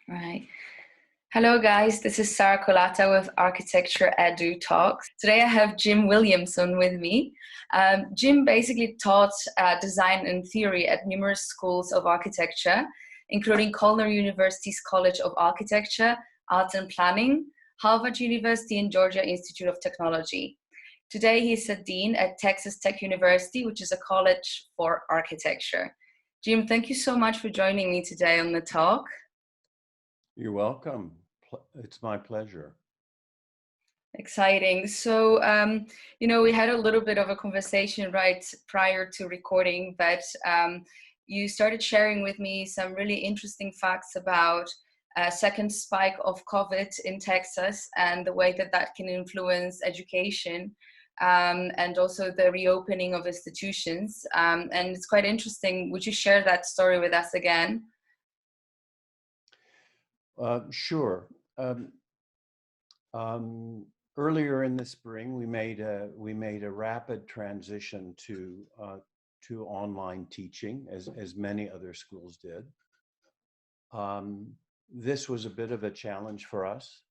Right. Hello, guys. This is Sara Kolata with Architecture Edu Talks. Today I have Jim Williamson with me. Jim basically taught design and theory at numerous schools of architecture, including Culinary University's College of Architecture, Arts and Planning, Harvard University, and Georgia Institute of Technology. Today he's a dean at Texas Tech University, which is a college for architecture. Jim, thank you so much for joining me today on the talk. You're welcome. It's my pleasure. Exciting. So, we had a little bit of a conversation right prior to recording, but you started sharing with me some really interesting facts about a second spike of COVID in Texas and the way that that can influence education and also the reopening of institutions. And it's quite interesting. Would you share that story with us again? Sure. Earlier in the spring, we made a rapid transition to online teaching, as many other schools did. This was a bit of a challenge for us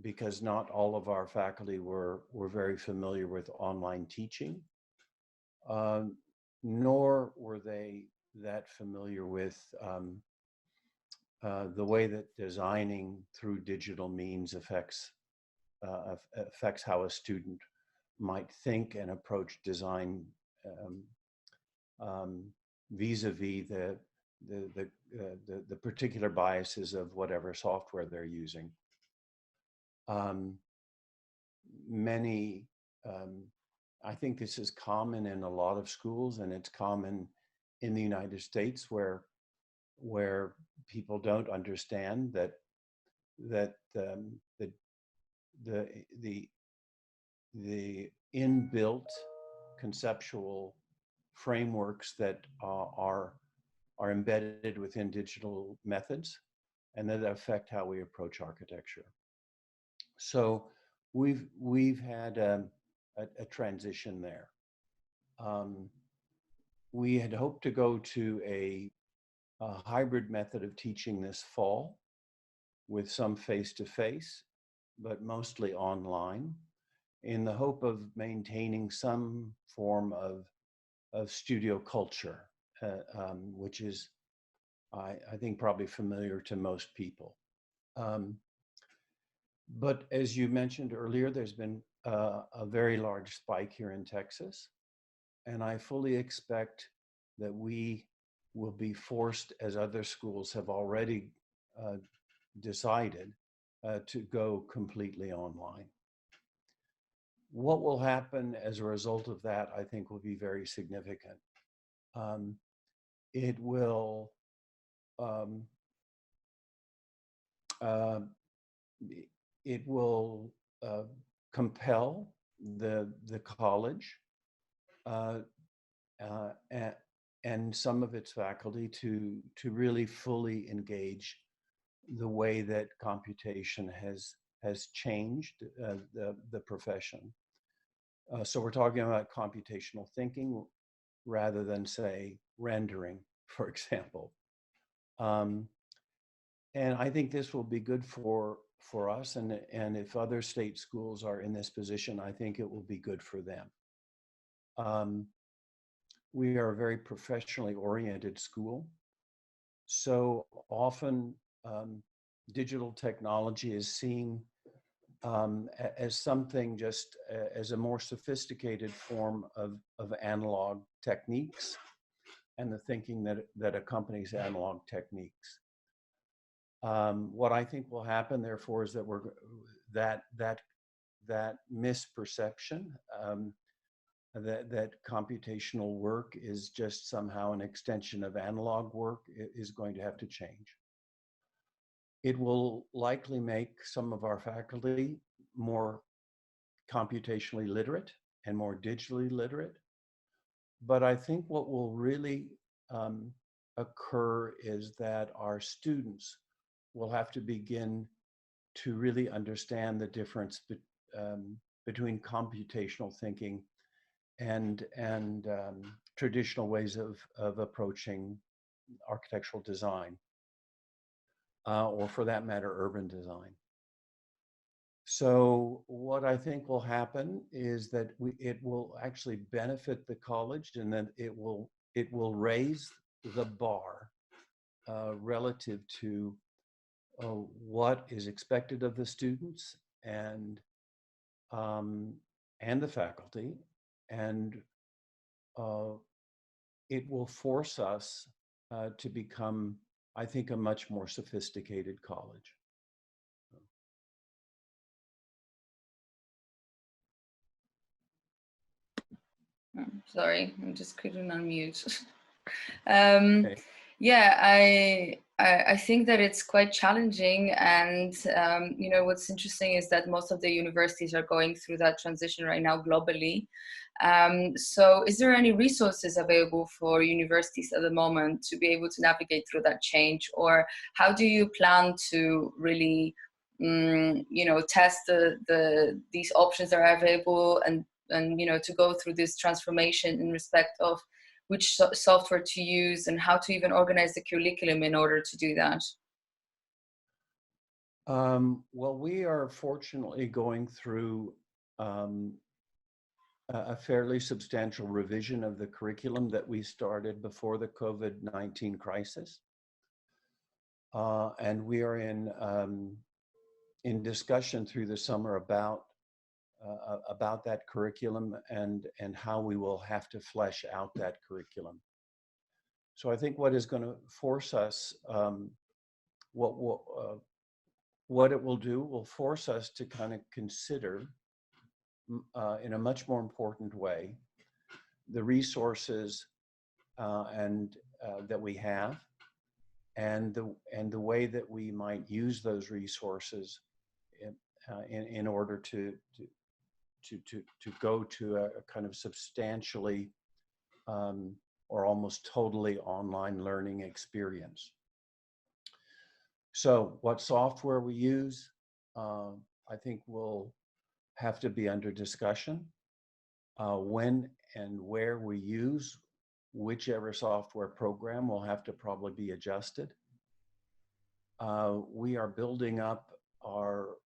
because not all of our faculty were very familiar with online teaching, nor were they that familiar with the way that designing through digital means affects how a student might think and approach design vis-a-vis the particular biases of whatever software they're using. I think this is common in a lot of schools, and it's common in the United States where people don't understand that the inbuilt conceptual frameworks that are embedded within digital methods and that affect how we approach architecture. So we've had a transition there. We had hoped to go to a hybrid method of teaching this fall with some face-to-face, but mostly online, in the hope of maintaining some form of studio culture, which is, I think, probably familiar to most people. But as you mentioned earlier, there's been a very large spike here in Texas, and I fully expect that we will be forced, as other schools have already decided, to go completely online. What will happen as a result of that, I think, will be very significant. It will compel the college and some of its faculty to really fully engage the way that computation has changed the profession. So we're talking about computational thinking rather than, say, rendering, for example. And I think this will be good for us, and if other state schools are in this position, I think it will be good for them. We are a very professionally oriented school, so often digital technology is seen as something just as a more sophisticated form of analog techniques and the thinking that accompanies analog techniques. What I think will happen, therefore, is that that misperception that computational work is just somehow an extension of analog work is going to have to change. It will likely make some of our faculty more computationally literate and more digitally literate. But I think what will really occur is that our students will have to begin to really understand the difference between computational thinking and traditional ways of approaching architectural design. or for that matter, urban design. So what I think will happen is that it will actually benefit the college, and then it will raise the bar relative to what is expected of the students and the faculty, and it will force us to become, I think, a much more sophisticated college. Sorry, I just couldn't unmute. Okay. Yeah, I think that it's quite challenging, and you know, what's interesting is that most of the universities are going through that transition right now globally. So is there any resources available for universities at the moment to be able to navigate through that change, or how do you plan to really you know, test these options that are available, and you know, to go through this transformation in respect of which software to use and how to even organize the curriculum in order to do that? Well, we are fortunately going through a fairly substantial revision of the curriculum that we started before the COVID-19 crisis. And we are in discussion through the summer about that curriculum and how we will have to flesh out that curriculum. So I think what is going to force us, what it will do, will force us to kind of consider in a much more important way the resources that we have, and the way that we might use those resources in order to go to a kind of substantially or almost totally online learning experience. So what software we use, I think will have to be under discussion. When and where we use whichever software program will have to probably be adjusted. We are building up our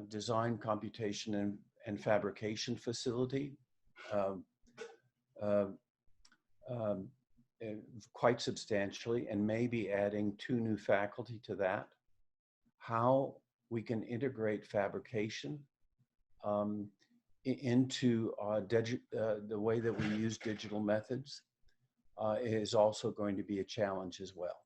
design, computation, and fabrication facility quite substantially, and maybe adding 2 new faculty to that. How we can integrate fabrication into the way that we use digital methods is also going to be a challenge as well.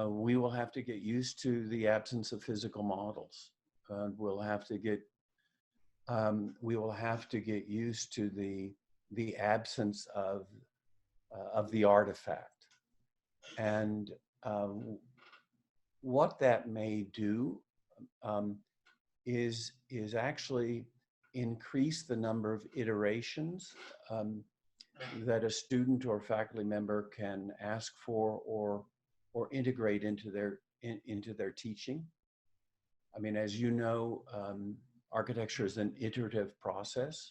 We will have to get used to the absence of physical models. We'll have to get used to the absence of the artifact, and what that may do is actually increase the number of iterations that a student or faculty member can ask for or integrate into their teaching. I mean, as you know, architecture is an iterative process.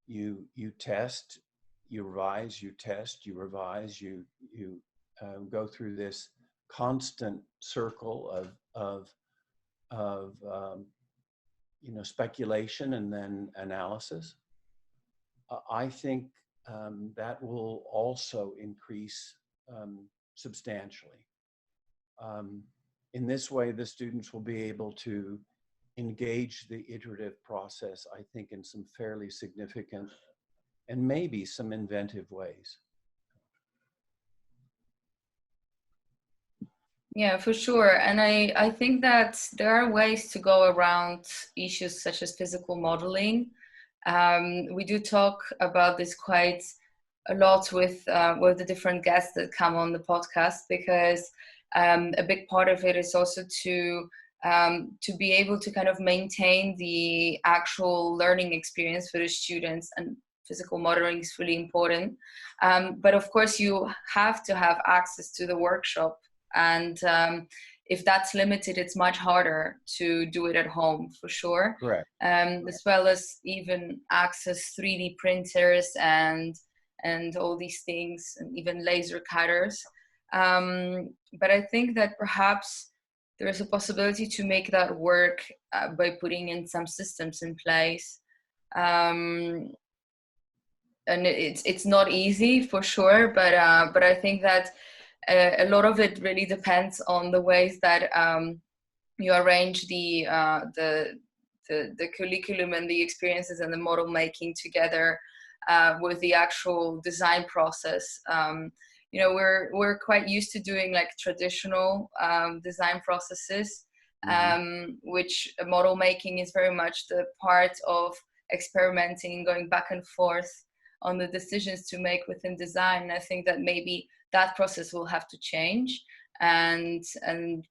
You test, you revise, you test, you revise, you go through this constant circle of speculation and then analysis. I think that will also increase substantially. In this way, the students will be able to engage the iterative process, I think, in some fairly significant and maybe some inventive ways. Yeah, for sure. And I think that there are ways to go around issues such as physical modeling. We do talk about this quite a lot with the different guests that come on the podcast, because a big part of it is also to be able to kind of maintain the actual learning experience for the students, and physical modeling is really important. But of course, you have to have access to the workshop, and if that's limited, it's much harder to do it at home, for sure. Correct. As well as even access 3D printers and and all these things, and even laser cutters. But I think that perhaps there is a possibility to make that work by putting in some systems in place. And it's not easy for sure, but I think that a lot of it really depends on the ways that you arrange the curriculum and the experiences and the model making together with the actual design process. You know, we're quite used to doing like traditional design processes, which model making is very much the part of experimenting and going back and forth on the decisions to make within design. And I think that maybe that process will have to change, and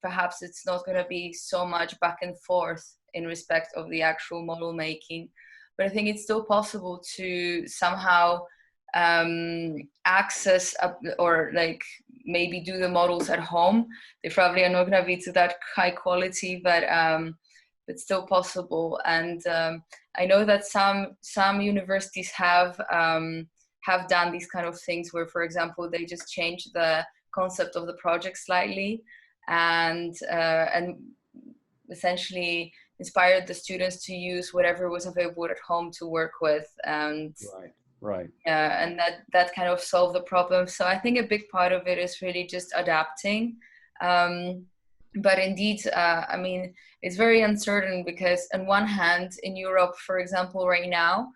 perhaps it's not going to be so much back and forth in respect of the actual model making. But I think it's still possible to somehow access or like maybe do the models at home. They probably are not going to be to that high quality, but still possible. And I know that some universities have done these kind of things where, for example, they just change the concept of the project slightly, and essentially inspired the students to use whatever was available at home to work with, and right. and that kind of solved the problem. So I think a big part of it is really just adapting. But indeed, I mean, it's very uncertain because on one hand, in Europe, for example, right now,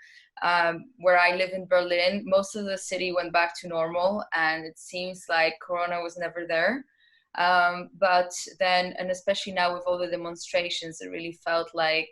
where I live in Berlin, most of the city went back to normal, and it seems like Corona was never there. But then, and especially now with all the demonstrations, it really felt like,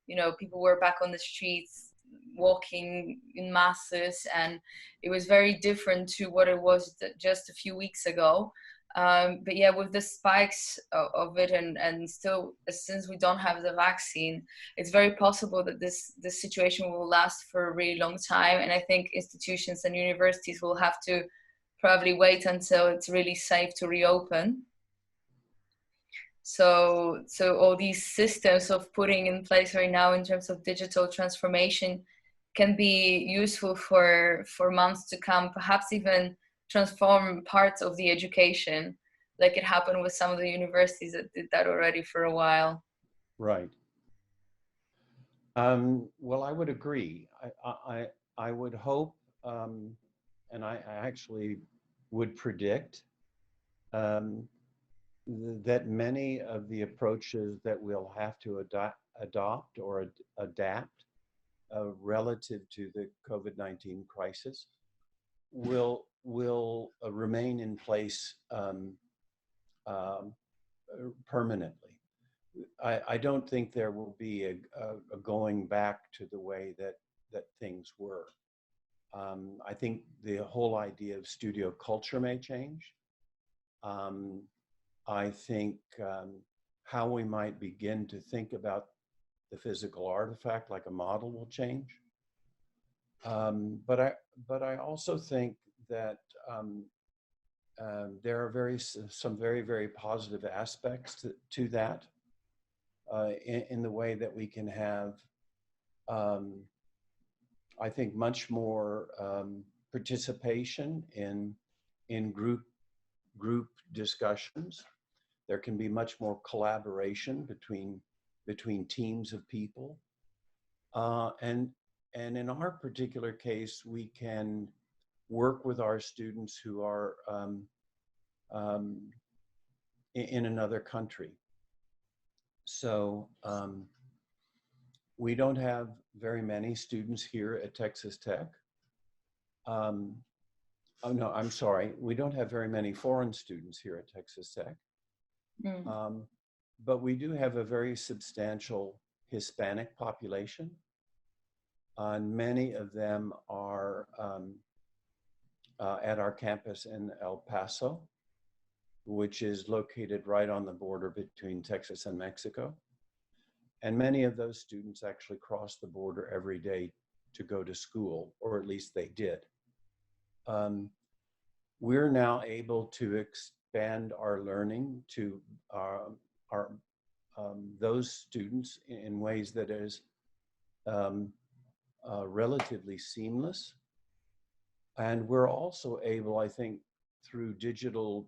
you know, people were back on the streets, walking in masses, and it was very different to what it was just a few weeks ago. But yeah, with the spikes of it, and still, since we don't have the vaccine, it's very possible that this situation will last for a really long time. And I think institutions and universities will have to probably wait until it's really safe to reopen. So all these systems of putting in place right now in terms of digital transformation can be useful for months to come, perhaps even transform parts of the education, like it happened with some of the universities that did that already for a while. Right. Well, I would agree. I would hope, and I actually would predict that many of the approaches that we'll have to adopt or adapt relative to the COVID-19 crisis will remain in place permanently. I don't think there will be a going back to the way that things were. I think the whole idea of studio culture may change. I think how we might begin to think about the physical artifact like a model will change. But I also think that there are some very, very positive aspects to that in the way that we can have, I think, much more participation in group discussions. There can be much more collaboration between teams of people, and in our particular case, we can work with our students who are in another country. So we don't have very many students here at Texas Tech. Oh no, I'm sorry. We don't have very many foreign students here at Texas Tech. But we do have a very substantial Hispanic population. And many of them are at our campus in El Paso, which is located right on the border between Texas and Mexico. And many of those students actually cross the border every day to go to school, or at least they did. We're now able to expand our learning to those students in ways that is relatively seamless. And we're also able, I think, through digital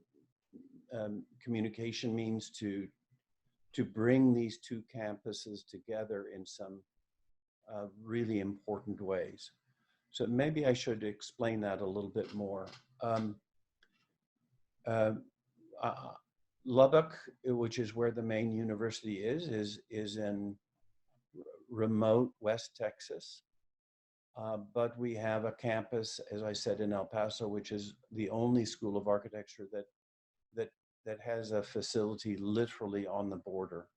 communication means to bring these two campuses together in some really important ways. So maybe I should explain that a little bit more. Lubbock, which is where the main university is in remote West Texas. But we have a campus, as I said, in El Paso, which is the only school of architecture that has a facility literally on the border.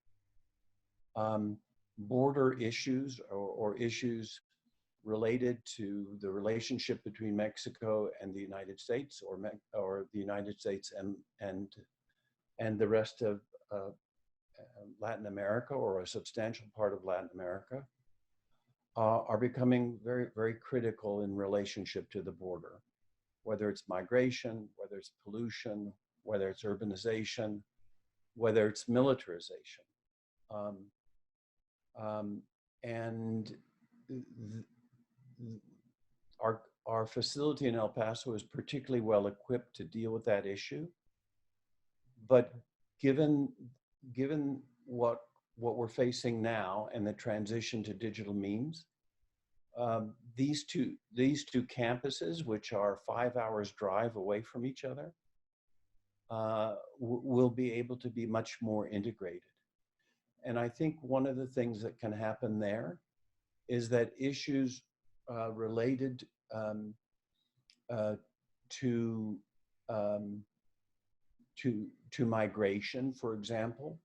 Border issues or issues related to the relationship between Mexico and the United States, or the United States and the rest of Latin America, or a substantial part of Latin America, are becoming very, very critical in relationship to the border, whether it's migration, whether it's pollution, whether it's urbanization, whether it's militarization. And our facility in El Paso is particularly well equipped to deal with that issue. But given what we're facing now and the transition to digital means, these two campuses, which are 5 hours drive away from each other, will be able to be much more integrated. And I think one of the things that can happen there is that issues related to migration, for example,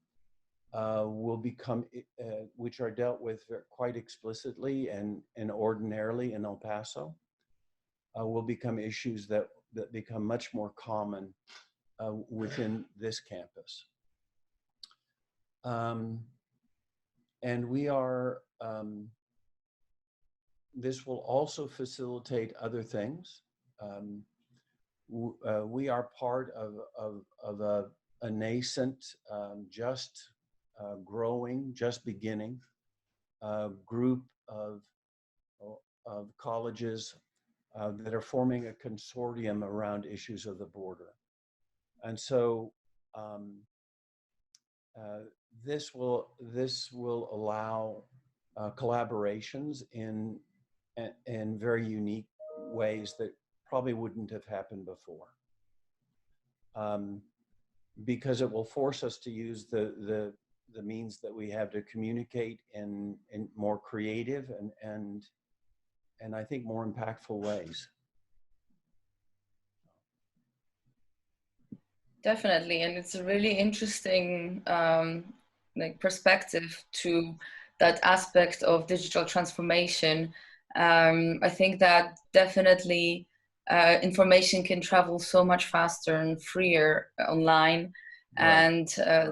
will become, which are dealt with quite explicitly and ordinarily in El Paso, will become issues that become much more common within this campus. And we are, this will also facilitate other things. We are part of a nascent, just growing, just beginning group of colleges that are forming a consortium around issues of the border. And so this will allow collaborations in very unique ways that probably wouldn't have happened before, because it will force us to use the means that we have to communicate in more creative and I think more impactful ways. Definitely, and it's a really interesting like perspective to that aspect of digital transformation. I think that definitely information can travel so much faster and freer online, and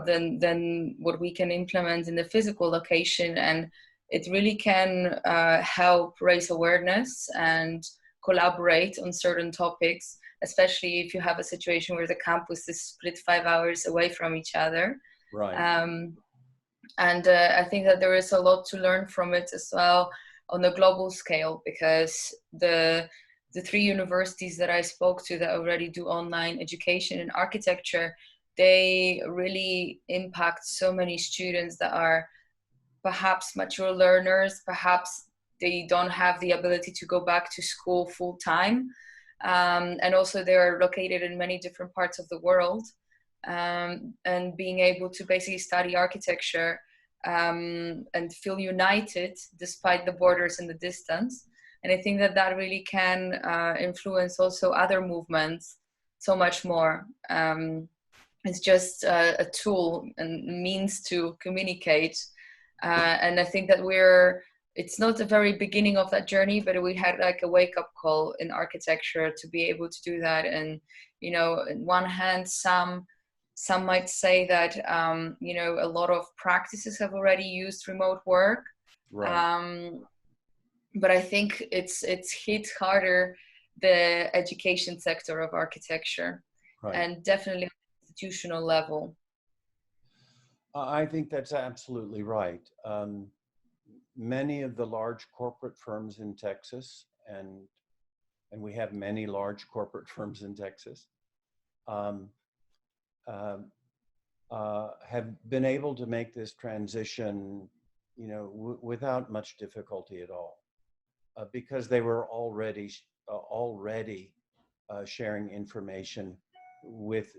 than what we can implement in the physical location. And it really can help raise awareness and collaborate on certain topics, especially if you have a situation where the campus is split 5 hours away from each other. Right. And I think that there is a lot to learn from it as well on a global scale, because the three universities that I spoke to that already do online education in architecture, they really impact so many students that are perhaps mature learners, perhaps they don't have the ability to go back to school full time. And also they are located in many different parts of the world, and being able to basically study architecture and feel united despite the borders and the distance. And I think that that really can influence also other movements so much more. It's just a tool and means to communicate. And I think that it's not the very beginning of that journey, but we had like a wake-up call in architecture to be able to do that. And, you know, on one hand, some might say that, you know, a lot of practices have already used remote work. Right. But I think it's hit harder the education sector of architecture, Right. and definitely on the institutional level. I think that's absolutely right. Many of the large corporate firms in Texas and we have many large corporate firms in Texas, um, have been able to make this transition, you know, without much difficulty at all, because they were already sharing information with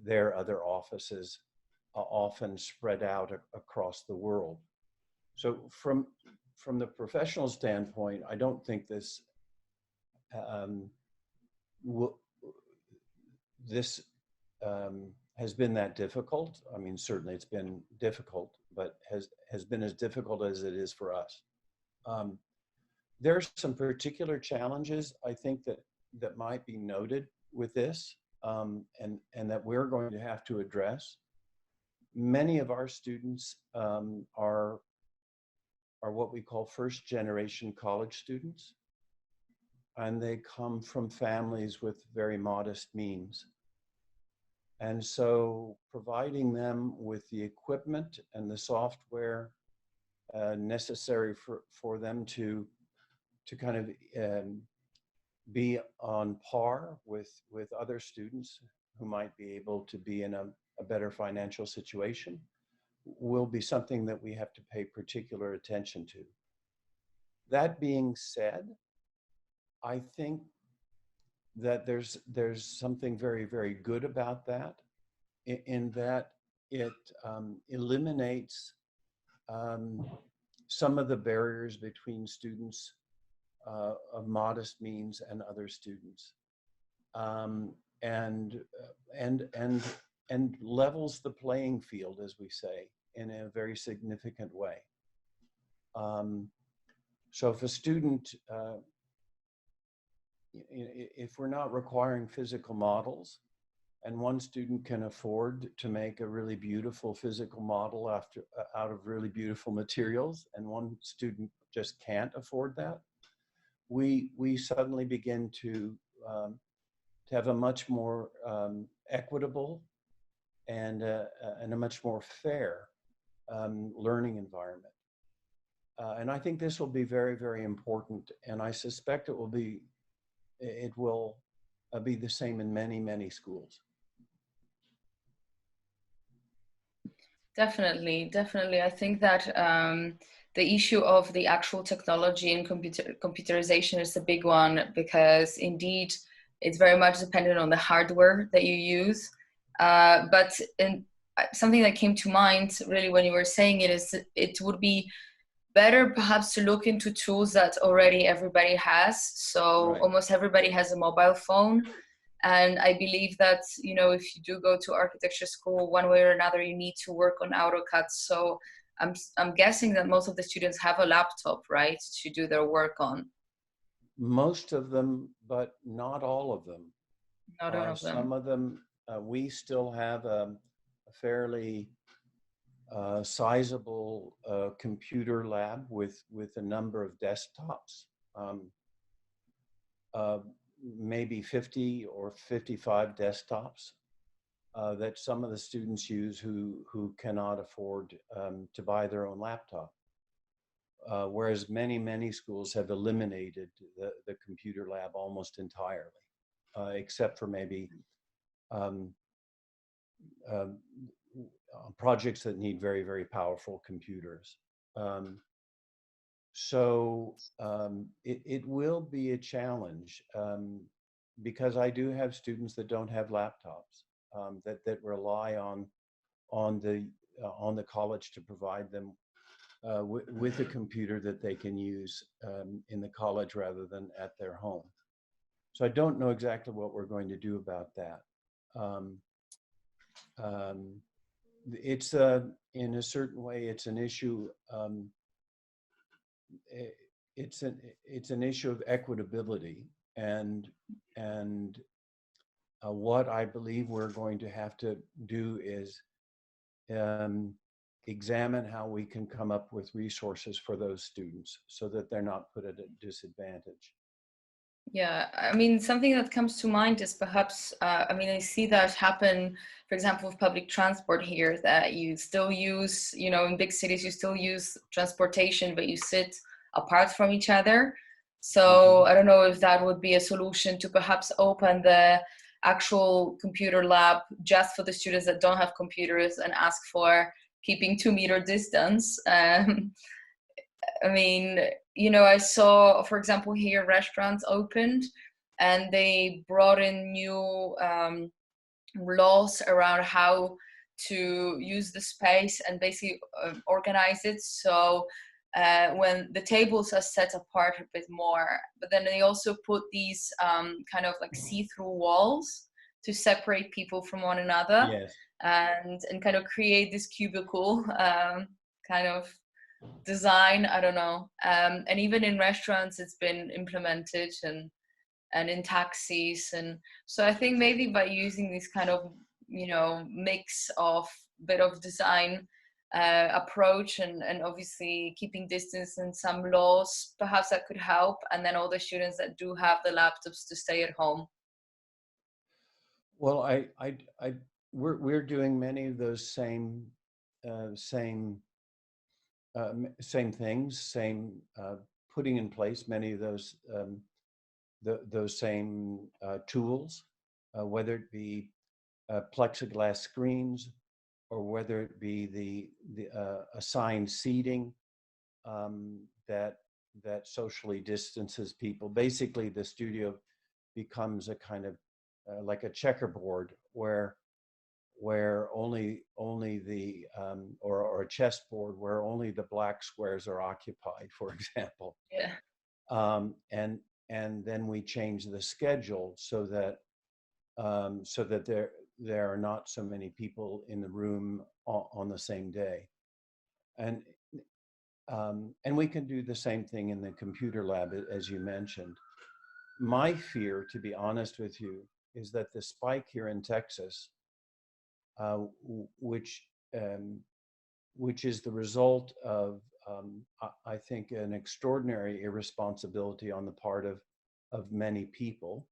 their other offices, often spread out across the world. So from the professional standpoint, I don't think this has been that difficult. I mean, certainly it's been difficult, but has been as difficult as it is for us. There are some particular challenges, I think, that might be noted with this, and that we're going to have to address. Many of our students are what we call first-generation college students, and they come from families with very modest means. And so providing them with the equipment and the software necessary for them to kind of be on par with other students who might be able to be in a better financial situation will be something that we have to pay particular attention to. That being said, I think that there's something very, very good about that, in that it eliminates some of the barriers between students of modest means and other students, and levels the playing field, as we say, in a very significant way. So if a student, if we're not requiring physical models, and one student can afford to make a really beautiful physical model out of really beautiful materials, and one student just can't afford that, we suddenly begin to have a much more equitable and a much more fair learning environment. And I think this will be very, very important, and I suspect it will be the same in many, many schools. Definitely. I think that the issue of the actual technology and computerization is a big one, because indeed it's very much dependent on the hardware that you use. But something that came to mind really when you were saying it is it would be better perhaps to look into tools that already everybody has. So Right. Almost everybody has a mobile phone. And I believe that, you know, if you do go to architecture school, one way or another, you need to work on AutoCAD. So I'm guessing that most of the students have a laptop, right, to do their work on. Most of them, but not all of them. Not all of them. Some of them, we still have a fairly sizable computer lab with a number of desktops. Maybe 50 or 55 desktops that some of the students use who cannot afford to buy their own laptop. Whereas many schools have eliminated the computer lab almost entirely, except for maybe projects that need very, very powerful computers. So it will be a challenge, because I do have students that don't have laptops, that rely on the college to provide them with a computer that they can use in the college rather than at their home. So I don't know exactly what we're going to do about that. It's in a certain way, it's an issue. It's an issue of equitability, and what I believe we're going to have to do is examine how we can come up with resources for those students so that they're not put at a disadvantage. Yeah, I mean, something that comes to mind is perhaps, I mean, I see that happen, for example, with public transport here, that you still use, you know, in big cities, you still use transportation, but you sit apart from each other. So I don't know if that would be a solution to perhaps open the actual computer lab just for the students that don't have computers and ask for keeping 2 meter distance. I mean, you know, I saw, for example, here restaurants opened and they brought in new laws around how to use the space and basically organize it. So when the tables are set apart a bit more, but then they also put these kind of like see-through walls to separate people from one another. Yes. And kind of create this cubicle kind of design. I don't know. And even in restaurants, it's been implemented, and in taxis. And so I think maybe by using this kind of, you know, mix of bit of design approach and obviously keeping distance and some laws, perhaps that could help. And then all the students that do have the laptops to stay at home. Well, we're doing many of those same things, putting in place many of those same tools, whether it be plexiglass screens or whether it be the assigned seating that socially distances people. Basically, the studio becomes a kind of like a checkerboard where only the or a chessboard where only the black squares are occupied, for example. Yeah. And then we change the schedule so that there are not so many people in the room on the same day. And we can do the same thing in the computer lab, as you mentioned. My fear, to be honest with you, is that the spike here in Texas, which is the result of, I think, an extraordinary irresponsibility on the part of many people,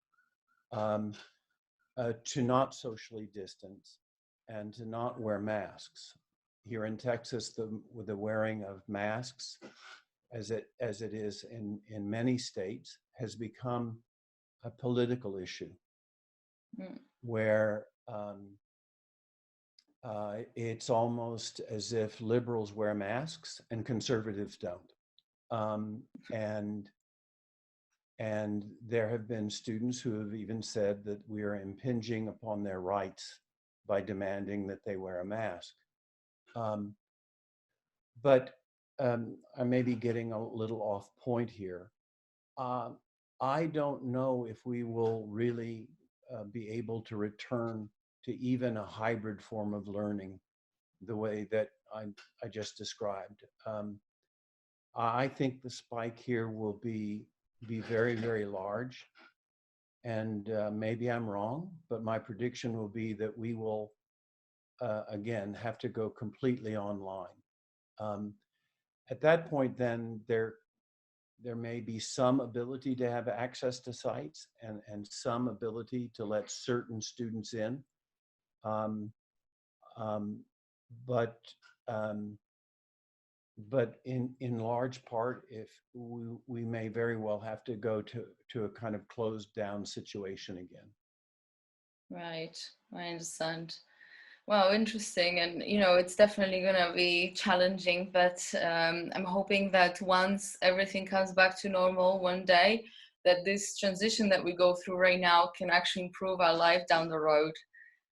to not socially distance and to not wear masks. Here in Texas, the wearing of masks, as it is in many states, has become a political issue, where it's almost as if liberals wear masks and conservatives don't. And there have been students who have even said that we are impinging upon their rights by demanding that they wear a mask. But I may be getting a little off point here. I don't know if we will really be able to return to even a hybrid form of learning the way that I just described. I think the spike here will be very, very large. And maybe I'm wrong, but my prediction will be that we will, again, have to go completely online. At that point, then, there may be some ability to have access to sites and some ability to let certain students in. But in large part, if we may very well have to go to a kind of closed down situation again. Right, I understand. Wow, interesting. And, you know, it's definitely going to be challenging, but I'm hoping that once everything comes back to normal one day, that this transition that we go through right now can actually improve our life down the road.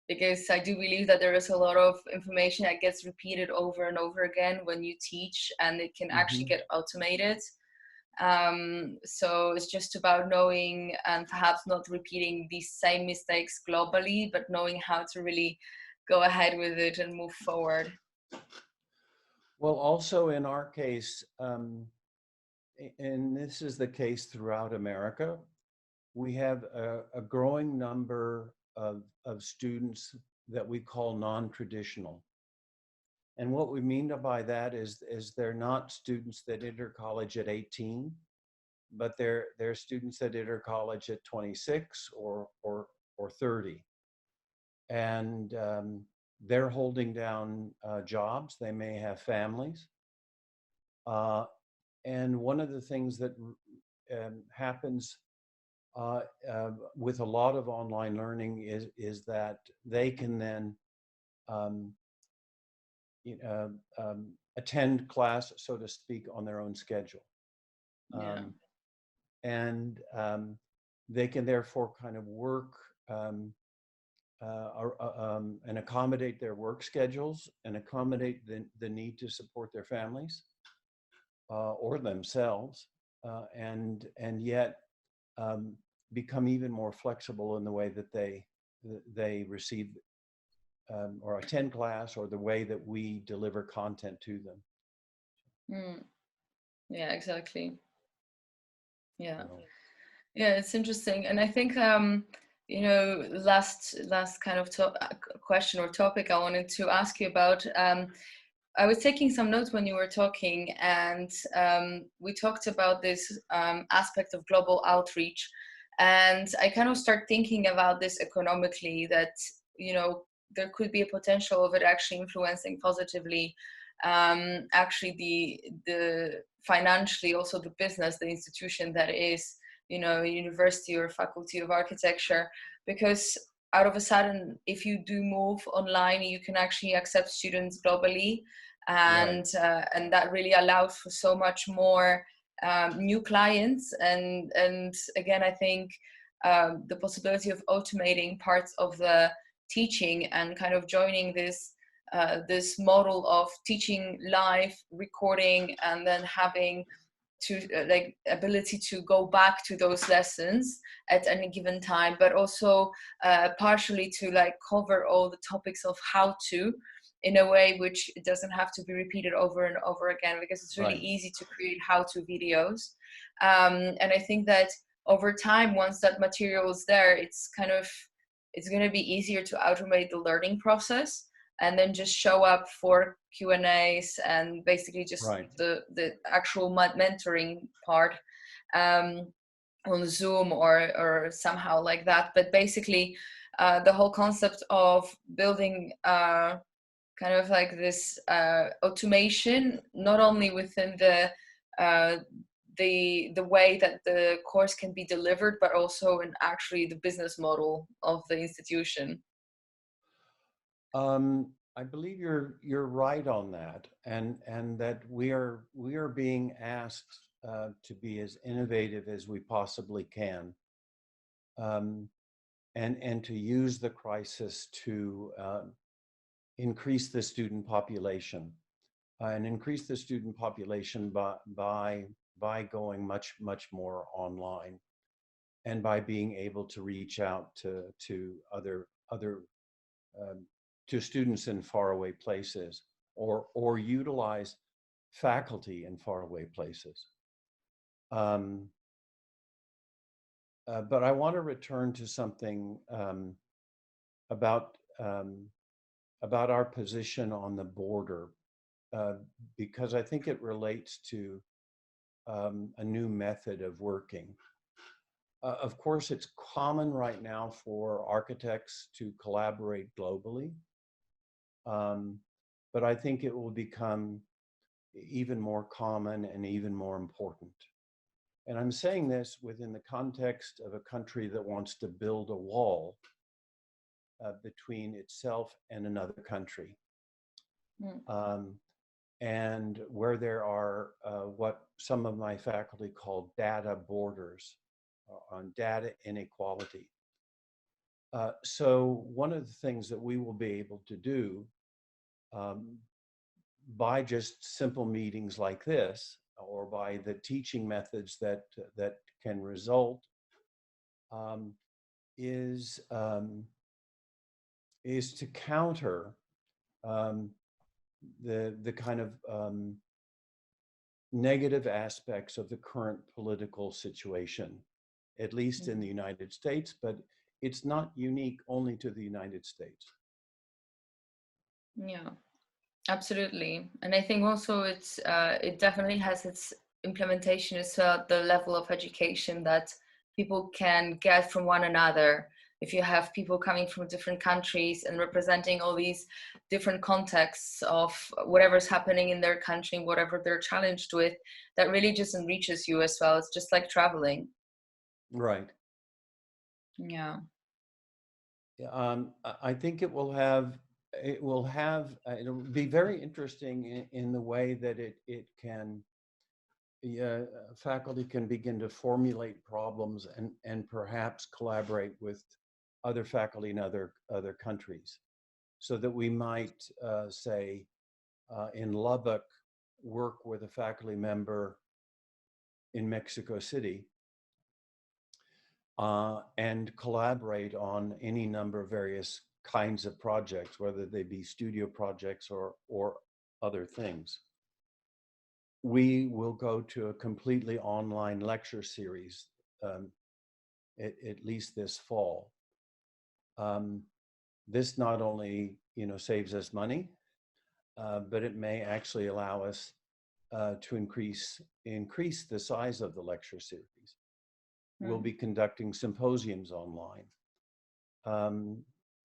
Because I do believe that there is a lot of information that gets repeated over and over again when you teach, and it can actually get automated. So it's just about knowing and perhaps not repeating these same mistakes globally, but knowing how to really go ahead with it and move forward. Well, also in our case, and this is the case throughout America, we have a growing number of students that we call non-traditional. And what we mean by that is they're not students that enter college at 18, but they're students that enter college at 26 or 30. And they're holding down jobs. They may have families. And one of the things that happens with a lot of online learning is that they can then attend class, so to speak, on their own schedule. Yeah. And they can therefore kind of work and accommodate their work schedules and accommodate the need to support their families or themselves, and yet become even more flexible in the way that they receive or attend class, or the way that we deliver content to them. Yeah, exactly. Yeah. So, Yeah, it's interesting. And I think, last kind of question or topic I wanted to ask you about, I was taking some notes when you were talking, and we talked about this aspect of global outreach. And I kind of start thinking about this economically, that, there could be a potential of it actually influencing positively, actually the financially, also the business, the institution that is, a university or faculty of architecture, because out of a sudden, if you do move online, you can actually accept students globally, and that really allows for so much more new clients, and again, I think the possibility of automating parts of the teaching and kind of joining this model of teaching live, recording, and then having to ability to go back to those lessons at any given time, but also partially to cover all the topics of how to, in a way which it doesn't have to be repeated over and over again, because it's really easy to create how-to videos. And I think that over time, once that material is there, it's going to be easier to automate the learning process, and then just show up for Q&As and basically just the actual mentoring part on Zoom or somehow like that. But basically, the whole concept of building kind of like this automation, not only within the way that the course can be delivered, but also in actually the business model of the institution. I believe you're right on that, and that we are being asked to be as innovative as we possibly can, and to use the crisis to increase the student population, and increase the student population by going much more online, and by being able to reach out to other to students in faraway places, or utilize faculty in faraway places. But I want to return to something about our position on the border, because I think it relates to a new method of working. Of course, it's common right now for architects to collaborate globally. But I think it will become even more common and even more important. And I'm saying this within the context of a country that wants to build a wall between itself and another country. And where there are what some of my faculty call data borders, on data inequality. So one of the things that we will be able to do by just simple meetings like this, or by the teaching methods that can result, is to counter the kind of negative aspects of the current political situation, at least in the United States, but it's not unique only to the United States. Yeah, absolutely. And I think also it definitely has its implementation as well, the level of education that people can get from one another. if you have people coming from different countries and representing all these different contexts of whatever's happening in their country, whatever they're challenged with, that really just enriches you as well. It's just like traveling. Right. Yeah. I think it'll be very interesting in the way that it can, faculty can begin to formulate problems and perhaps collaborate with other faculty in other countries, so that we might say in Lubbock work with a faculty member in Mexico City and collaborate on any number of various kinds of projects, whether they be studio projects or other things. We will go to a completely online lecture series, at least this fall. This not only, saves us money, but it may actually allow us to increase the size of the lecture series. We'll be conducting symposiums online.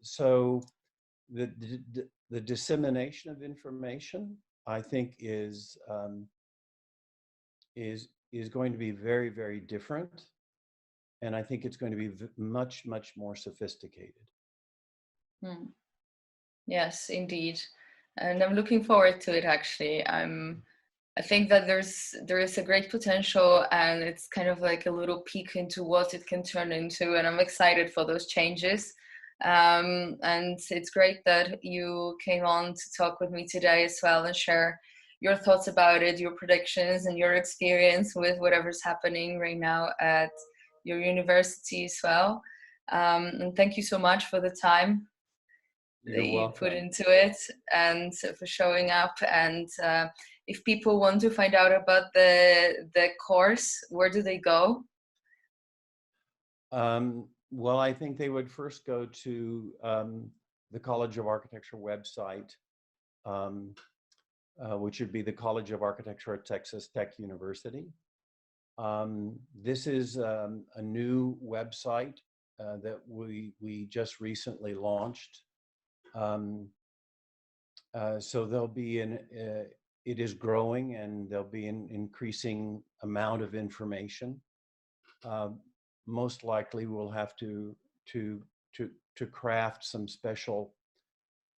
So the dissemination of information, I think, is going to be very, very different. And I think it's going to be much, much more sophisticated. Yes, indeed. And I'm looking forward to it, actually. I think that there is a great potential, and it's kind of like a little peek into what it can turn into, and I'm excited for those changes. And it's great that you came on to talk with me today as well and share your thoughts about it, your predictions, and your experience with whatever's happening right now at your university as well. And thank you so much for the time that you put into it, and for showing up. And if people want to find out about the course, where do they go? Well, I think they would first go to the College of Architecture website, which would be the College of Architecture at Texas Tech University. This is a new website that we just recently launched. So there'll be it is growing, and there'll be an increasing amount of information. Most likely we'll have to craft some special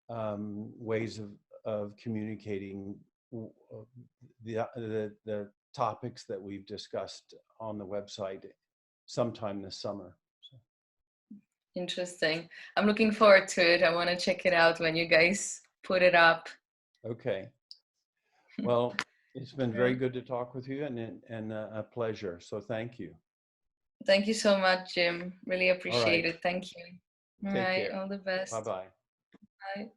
ways of communicating the topics that we've discussed on the website sometime this summer. So. Interesting. I'm looking forward to it. I want to check it out when you guys put it up. Okay. Well, it's been very good to talk with you, and a pleasure. So thank you. Thank you so much, Jim. Really appreciate it. Thank you. Take care. All the best. Bye-bye. Bye.